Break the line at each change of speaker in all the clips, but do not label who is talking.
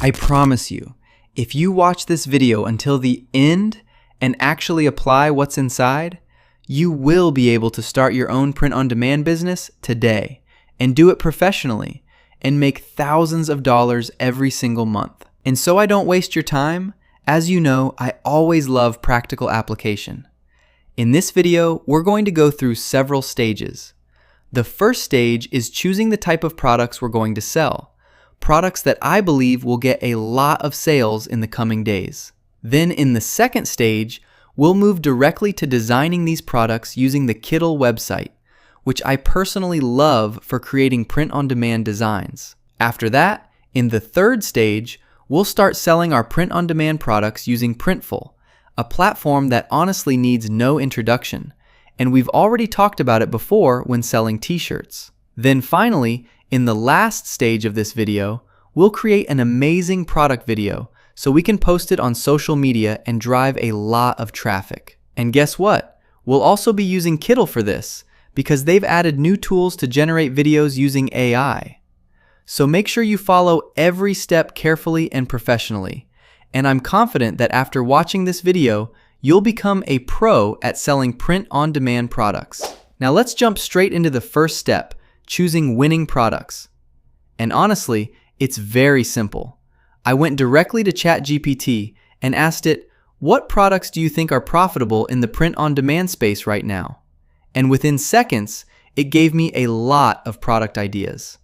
I promise you, if you watch this video until the end and actually apply what's inside, you will be able to start your own print-on-demand business today and do it professionally and make thousands of dollars every single month. And so I don't waste your time, as you know, I always love practical application. In this video, we're going to go through several stages. The first stage is choosing the type of products we're going to sell, products that I believe will get a lot of sales in the coming days. Then in the second stage, we'll move directly to designing these products using the Kittl website, which I personally love for creating print-on-demand designs. After that, in the third stage, we'll start selling our print-on-demand products using Printful, a platform that honestly needs no introduction, and we've already talked about it before when selling t-shirts. Then finally, in the last stage of this video, we'll create an amazing product video so we can post it on social media and drive a lot of traffic. And guess what? We'll also be using Kittl for this because they've added new tools to generate videos using AI. So make sure you follow every step carefully and professionally. And I'm confident that after watching this video, you'll become a pro at selling print-on-demand products. Now let's jump straight into the first step, choosing winning products. And honestly, it's very simple. I went directly to ChatGPT and asked it, what products do you think are profitable in the print-on-demand space right now? And within seconds, it gave me a lot of product ideas.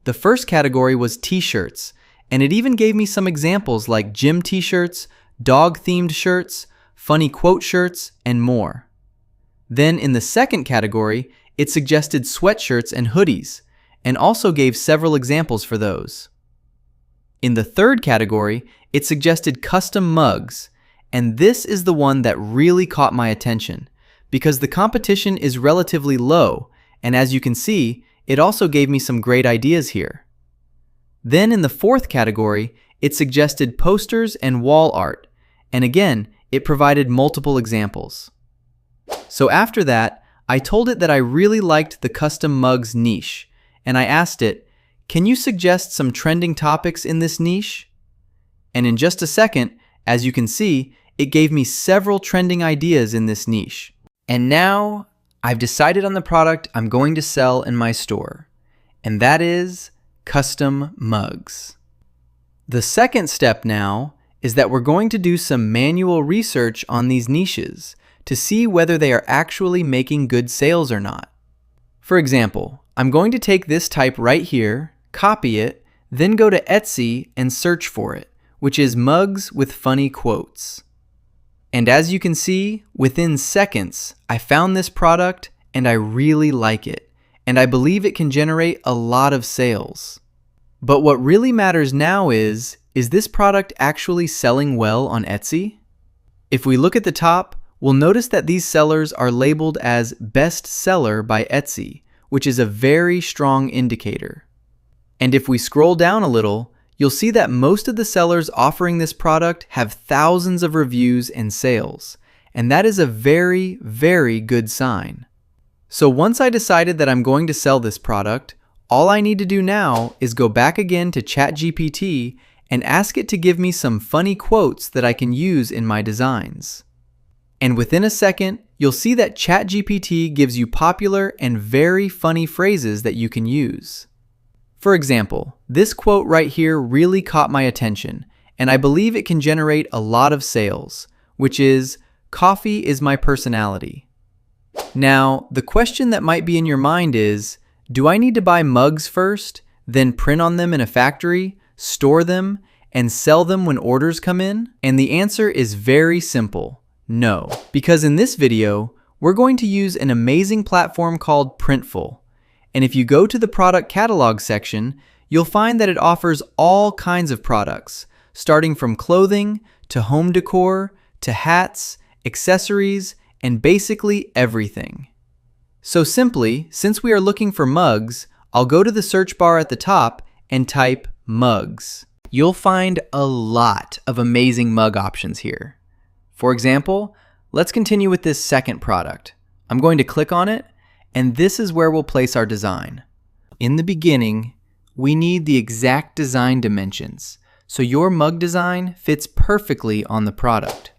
The first category was t-shirts, and it even gave me some examples like gym t-shirts, dog-themed shirts, funny quote shirts, and more. Then in the second category, it suggested sweatshirts and hoodies, and also gave several examples for those. In the third category, it suggested custom mugs, and this is the one that really caught my attention, because the competition is relatively low, and as you can see, it also gave me some great ideas here. Then in the fourth category, it suggested posters and wall art, and again, it provided multiple examples. So after that, I told it that I really liked the custom mugs niche, and I asked it, can you suggest some trending topics in this niche? And in just a second, as you can see, it gave me several trending ideas in this niche. And now, I've decided on the product I'm going to sell in my store, and that is custom mugs. The second step now is that we're going to do some manual research on these niches to see whether they are actually making good sales or not. For example, I'm going to take this type right here, copy it, then go to Etsy and search for it, which is mugs with funny quotes. And as you can see, within seconds, I found this product and I really like it, and I believe it can generate a lot of sales. But what really matters now is this product actually selling well on Etsy? If we look at the top, we'll notice that these sellers are labeled as best seller by Etsy, which is a very strong indicator. And if we scroll down a little, you'll see that most of the sellers offering this product have thousands of reviews and sales, and that is a very, very good sign. So once I decided that I'm going to sell this product, all I need to do now is go back again to ChatGPT and ask it to give me some funny quotes that I can use in my designs. And within a second, you'll see that ChatGPT gives you popular and very funny phrases that you can use. For example, this quote right here really caught my attention, and I believe it can generate a lot of sales, which is, coffee is my personality. Now, the question that might be in your mind is, do I need to buy mugs first, then print on them in a factory, store them, and sell them when orders come in? And the answer is very simple, no. Because in this video, we're going to use an amazing platform called Printful. And if you go to the product catalog section, you'll find that it offers all kinds of products, starting from clothing, to home decor, to hats, accessories, and basically everything. So simply, since we are looking for mugs, I'll go to the search bar at the top and type mugs. You'll find a lot of amazing mug options here. For example, let's continue with this second product. I'm going to click on it, and this is where we'll place our design. In the beginning, we need the exact design dimensions, so your mug design fits perfectly on the product.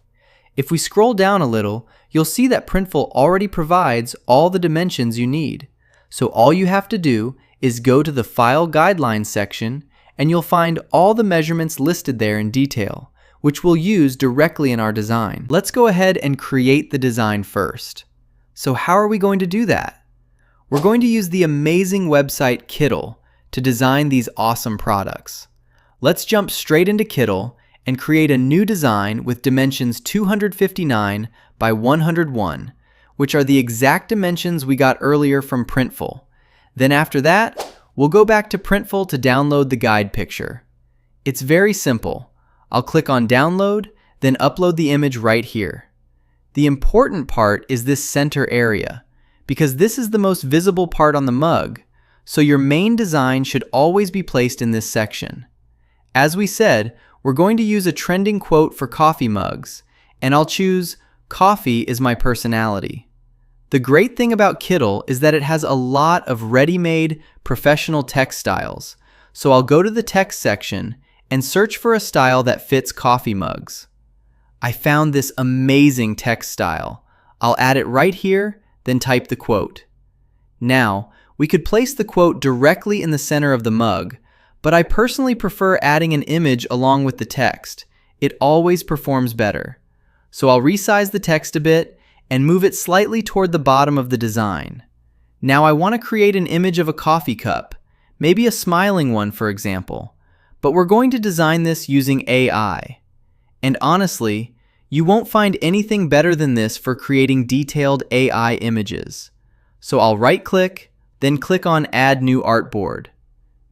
If we scroll down a little, you'll see that Printful already provides all the dimensions you need. So all you have to do is go to the File Guidelines section, and you'll find all the measurements listed there in detail, which we'll use directly in our design. Let's go ahead and create the design first. So how are we going to do that? We're going to use the amazing website Kittl to design these awesome products. Let's jump straight into Kittl and create a new design with dimensions 259 by 101, which are the exact dimensions we got earlier from Printful. Then after that, we'll go back to Printful to download the guide picture. It's very simple. I'll click on Download, then upload the image right here. The important part is this center area, because this is the most visible part on the mug, so your main design should always be placed in this section. As we said, we're going to use a trending quote for coffee mugs, and I'll choose "Coffee is my personality." The great thing about Kittl is that it has a lot of ready-made professional text styles, so I'll go to the text section and search for a style that fits coffee mugs. I found this amazing text style. I'll add it right here, then type the quote. Now, we could place the quote directly in the center of the mug, but I personally prefer adding an image along with the text. It always performs better. So I'll resize the text a bit and move it slightly toward the bottom of the design. Now I want to create an image of a coffee cup, maybe a smiling one for example, but we're going to design this using AI. And honestly, you won't find anything better than this for creating detailed AI images. So I'll right-click, then click on Add New Artboard.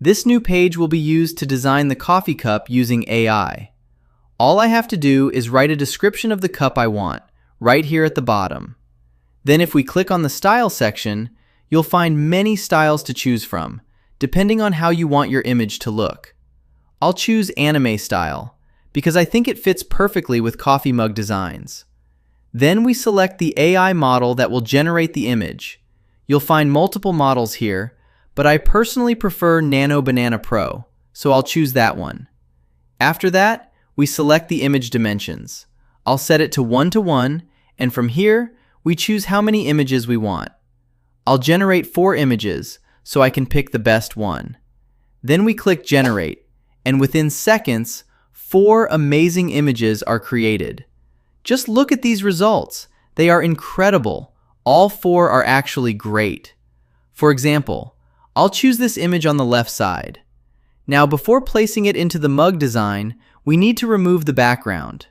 This new page will be used to design the coffee cup using AI. All I have to do is write a description of the cup I want, right here at the bottom. Then if we click on the Style section, you'll find many styles to choose from, depending on how you want your image to look. I'll choose Anime Style, because I think it fits perfectly with coffee mug designs. Then we select the AI model that will generate the image. You'll find multiple models here, but I personally prefer Nano Banana Pro, so I'll choose that one. After that, we select the image dimensions. I'll set it to 1:1, and from here, we choose how many images we want. I'll generate 4 images, so I can pick the best one. Then we click Generate, and within seconds, 4 amazing images are created. Just look at these results. They are incredible. All 4 are actually great. For example, I'll choose this image on the left side. Now, before placing it into the mug design, we need to remove the background.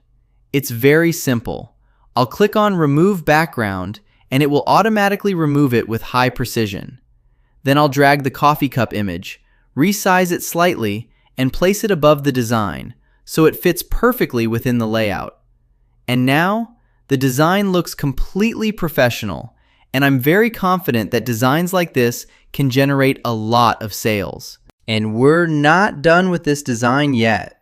It's very simple. I'll click on Remove Background, and it will automatically remove it with high precision. Then I'll drag the coffee cup image, resize it slightly, and place it above the design, so it fits perfectly within the layout. And now, the design looks completely professional, and I'm very confident that designs like this can generate a lot of sales. And we're not done with this design yet,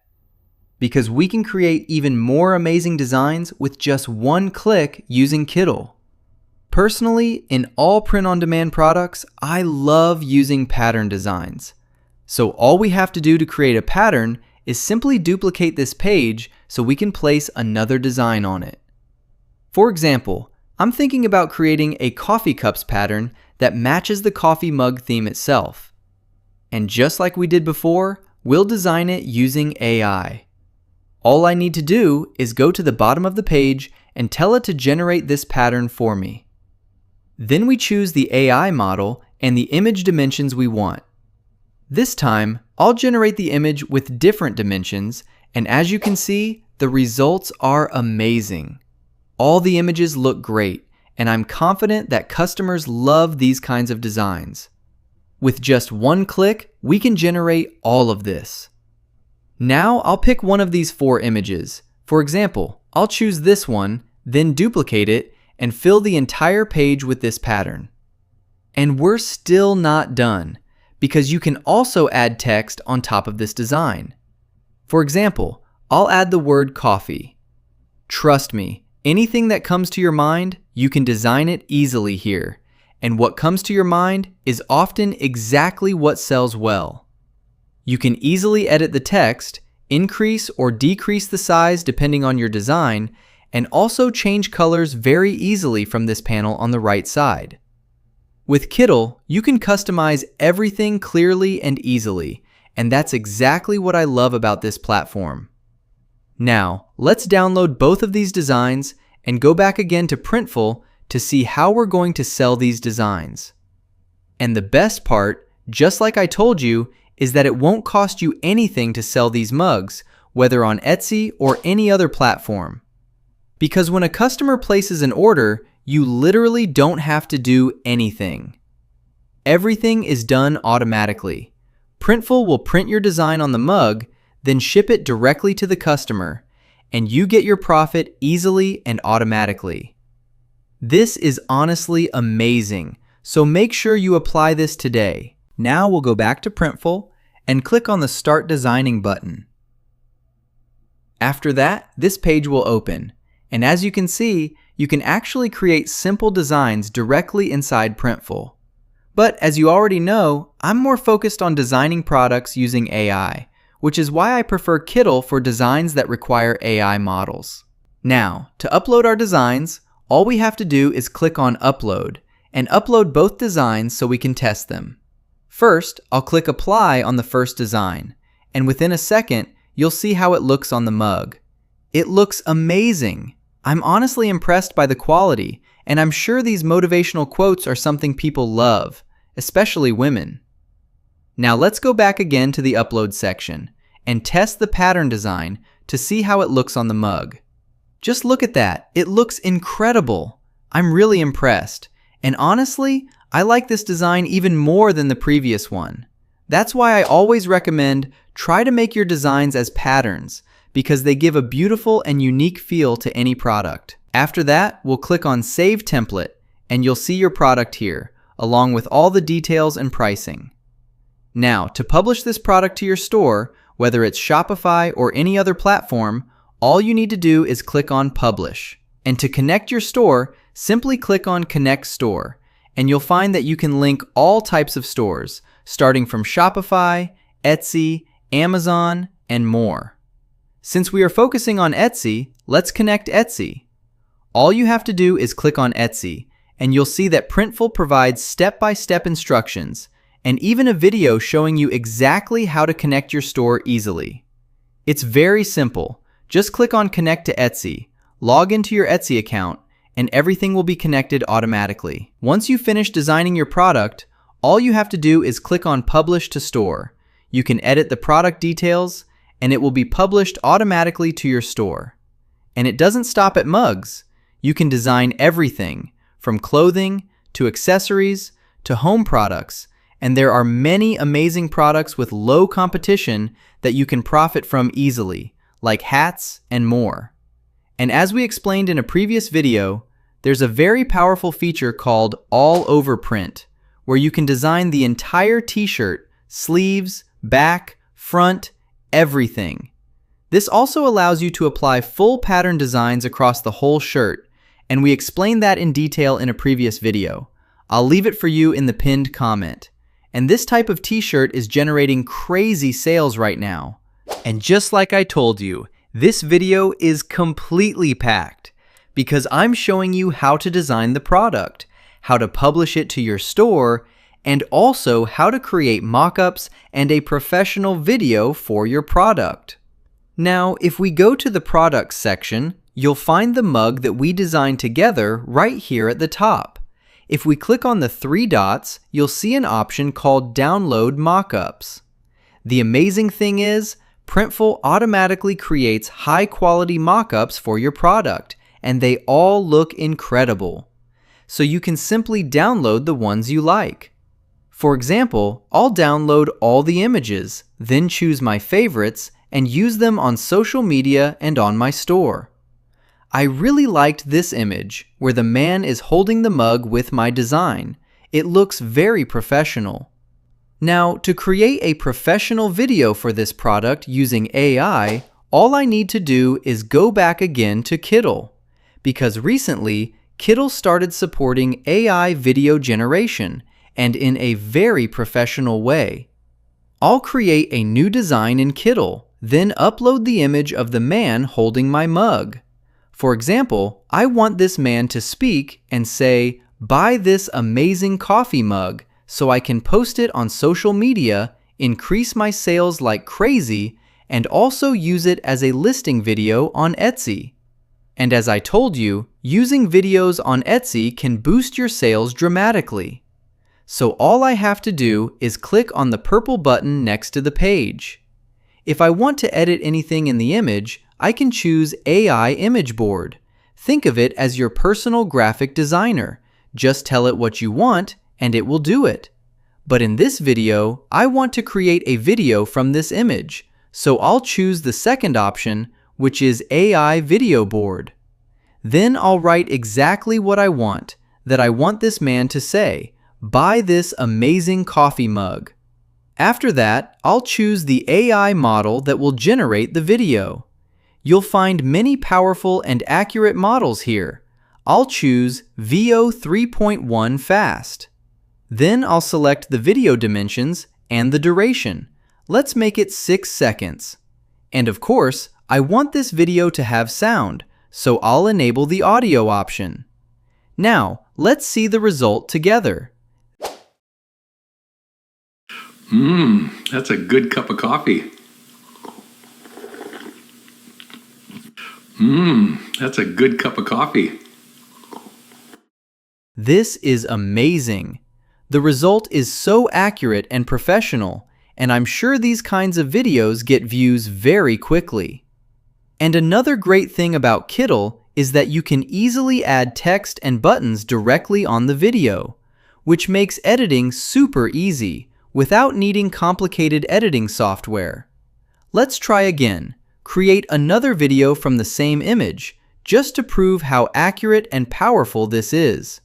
because we can create even more amazing designs with just one click using Kittl. Personally, in all print-on-demand products, I love using pattern designs. So all we have to do to create a pattern is simply duplicate this page so we can place another design on it. For example, I'm thinking about creating a coffee cups pattern that matches the coffee mug theme itself. And just like we did before, we'll design it using AI. All I need to do is go to the bottom of the page and tell it to generate this pattern for me. Then we choose the AI model and the image dimensions we want. This time, I'll generate the image with different dimensions, and as you can see, the results are amazing. All the images look great, and I'm confident that customers love these kinds of designs. With just one click, we can generate all of this. Now I'll pick one of these 4 images. For example, I'll choose this one, then duplicate it, and fill the entire page with this pattern. And we're still not done, because you can also add text on top of this design. For example, I'll add the word coffee. Trust me, anything that comes to your mind, you can design it easily here. And what comes to your mind is often exactly what sells well. You can easily edit the text, increase or decrease the size depending on your design, and also change colors very easily from this panel on the right side. With Kittl, you can customize everything clearly and easily, and that's exactly what I love about this platform. Now, let's download both of these designs and go back again to Printful to see how we're going to sell these designs. And the best part, just like I told you, is that it won't cost you anything to sell these mugs, whether on Etsy or any other platform. Because when a customer places an order, you literally don't have to do anything. Everything is done automatically. Printful will print your design on the mug, then ship it directly to the customer, and you get your profit easily and automatically. This is honestly amazing, so make sure you apply this today. Now we'll go back to Printful and click on the Start Designing button. After that, this page will open, and as you can see, you can actually create simple designs directly inside Printful. But as you already know, I'm more focused on designing products using AI, which is why I prefer Kittl for designs that require AI models. Now, to upload our designs, all we have to do is click on Upload, and upload both designs so we can test them. First, I'll click Apply on the first design, and within a second, you'll see how it looks on the mug. It looks amazing! I'm honestly impressed by the quality, and I'm sure these motivational quotes are something people love, especially women. Now let's go back again to the Upload section and test the pattern design to see how it looks on the mug. Just look at that, it looks incredible! I'm really impressed, and honestly, I like this design even more than the previous one. That's why I always recommend try to make your designs as patterns, because they give a beautiful and unique feel to any product. After that, we'll click on Save Template, and you'll see your product here, along with all the details and pricing. Now, to publish this product to your store, whether it's Shopify or any other platform, all you need to do is click on Publish. And to connect your store, simply click on Connect Store, and you'll find that you can link all types of stores, starting from Shopify, Etsy, Amazon, and more. Since we are focusing on Etsy, let's connect Etsy. All you have to do is click on Etsy, and you'll see that Printful provides step-by-step instructions, and even a video showing you exactly how to connect your store easily. It's very simple. Just click on Connect to Etsy, log into your Etsy account, and everything will be connected automatically. Once you finish designing your product, all you have to do is click on Publish to Store. You can edit the product details, and it will be published automatically to your store. And it doesn't stop at mugs. You can design everything, from clothing to accessories to home products, and there are many amazing products with low competition that you can profit from easily, like hats and more. And as we explained in a previous video, there's a very powerful feature called All Over Print, where you can design the entire t-shirt, sleeves, back, front, everything. This also allows you to apply full pattern designs across the whole shirt, and we explained that in detail in a previous video. I'll leave it for you in the pinned comment. And this type of t-shirt is generating crazy sales right now. And just like I told you, this video is completely packed because I'm showing you how to design the product, how to publish it to your store, and also how to create mockups and a professional video for your product. Now, if we go to the products section, you'll find the mug that we designed together right here at the top. If we click on the 3 dots, you'll see an option called Download Mockups. The amazing thing is, Printful automatically creates high-quality mockups for your product, and they all look incredible. So you can simply download the ones you like. For example, I'll download all the images, then choose my favorites, and use them on social media and on my store. I really liked this image, where the man is holding the mug with my design. It looks very professional. Now, to create a professional video for this product using AI, all I need to do is go back again to Kittl, because recently, Kittl started supporting AI video generation, and in a very professional way. I'll create a new design in Kittl, Then upload the image of the man holding my mug. For example, I want this man to speak and say, "Buy this amazing coffee mug," so I can post it on social media, increase my sales like crazy, and also use it as a listing video on Etsy. And as I told you, using videos on Etsy can boost your sales dramatically. So all I have to do is click on the purple button next to the page. If I want to edit anything in the image, I can choose AI Image Board. Think of it as your personal graphic designer. Just tell it what you want, and it will do it. But in this video, I want to create a video from this image, so I'll choose the second option, which is AI Video Board. Then I'll write exactly what I want, that I want this man to say, "Buy this amazing coffee mug." After that, I'll choose the AI model that will generate the video. You'll find many powerful and accurate models here. I'll choose VO 3.1 Fast. Then I'll select the video dimensions and the duration. Let's make it 6 seconds. And of course, I want this video to have sound, so I'll enable the audio option. Now, let's see the result together.
That's a good cup of coffee. That's a good cup of coffee.
This is amazing. The result is so accurate and professional, and I'm sure these kinds of videos get views very quickly. And another great thing about Kittl is that you can easily add text and buttons directly on the video, which makes editing super easy without needing complicated editing software. Let's try again. Create another video from the same image, just to prove how accurate and powerful this is.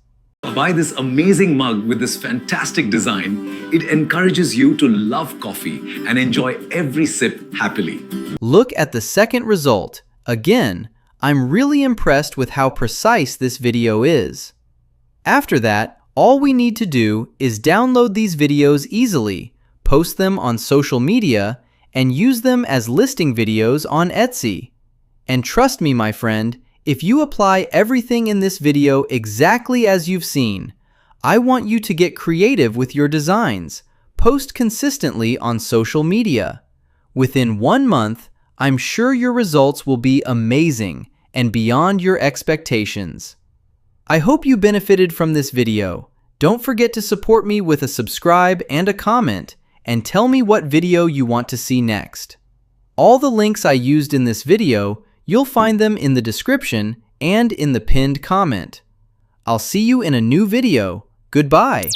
Buy this amazing mug with this fantastic design. It encourages you to love coffee and enjoy every sip happily.
Look at the second result. Again, I'm really impressed with how precise this video is. After that, all we need to do is download these videos easily, post them on social media, and use them as listing videos on Etsy. And trust me, my friend, if you apply everything in this video exactly as you've seen, I want you to get creative with your designs. Post consistently on social media. Within 1 month, I'm sure your results will be amazing and beyond your expectations. I hope you benefited from this video. Don't forget to support me with a subscribe and a comment, and tell me what video you want to see next. All the links I used in this video, you'll find them in the description and in the pinned comment. I'll see you in a new video. Goodbye.